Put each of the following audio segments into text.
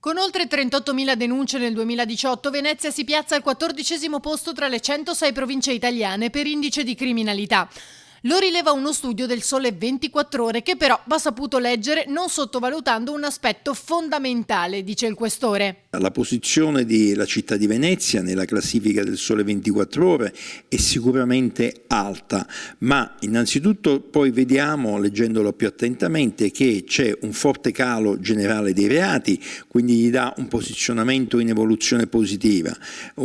Con oltre 38.000 denunce nel 2018, Venezia si piazza al 14° posto tra le 106 province italiane per indice di criminalità. Lo rileva uno studio del Sole 24 Ore che però va saputo leggere non sottovalutando un aspetto fondamentale, dice il questore. La posizione della città di Venezia nella classifica del Sole 24 Ore è sicuramente alta, ma innanzitutto poi vediamo, leggendolo più attentamente, che c'è un forte calo generale dei reati, quindi gli dà un posizionamento in evoluzione positiva,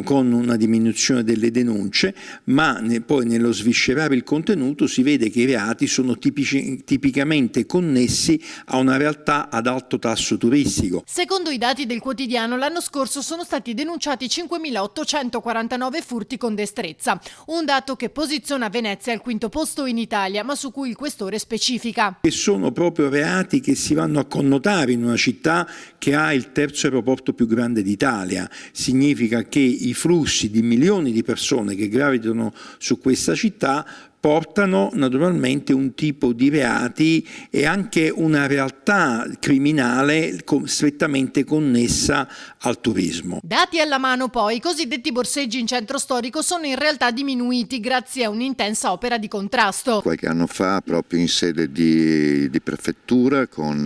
con una diminuzione delle denunce, ma poi nello sviscerare il contenuto si vede che i reati sono tipicamente connessi a una realtà ad alto tasso turistico. Secondo i dati del quotidiano, l'anno scorso sono stati denunciati 5.849 furti con destrezza, un dato che posiziona Venezia al 5° posto in Italia, ma su cui il questore specifica. E sono proprio reati che si vanno a connotare in una città che ha il 3° aeroporto più grande d'Italia. Significa che i flussi di milioni di persone che gravitano su questa città portano naturalmente un tipo di reati e anche una realtà criminale strettamente connessa al turismo. Dati alla mano poi, i cosiddetti borseggi in centro storico sono in realtà diminuiti grazie a un'intensa opera di contrasto. Qualche anno fa, proprio in sede di prefettura, con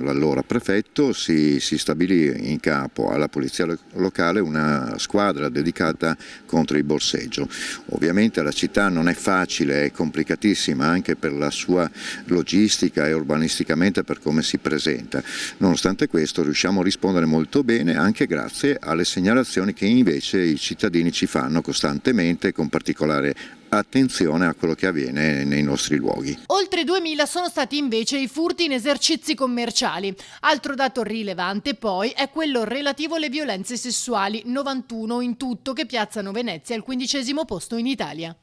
l'allora prefetto, si stabilì in capo alla polizia locale una squadra dedicata contro il borseggio. Ovviamente la città non è facile, è complicatissima anche per la sua logistica e urbanisticamente per come si presenta. Nonostante questo riusciamo a rispondere molto bene anche grazie alle segnalazioni che invece i cittadini ci fanno costantemente, con particolare attenzione a quello che avviene nei nostri luoghi. Oltre 2.000 sono stati invece i furti in esercizi commerciali. Altro dato rilevante poi è quello relativo alle violenze sessuali, 91 in tutto, che piazzano Venezia al 15° posto in Italia.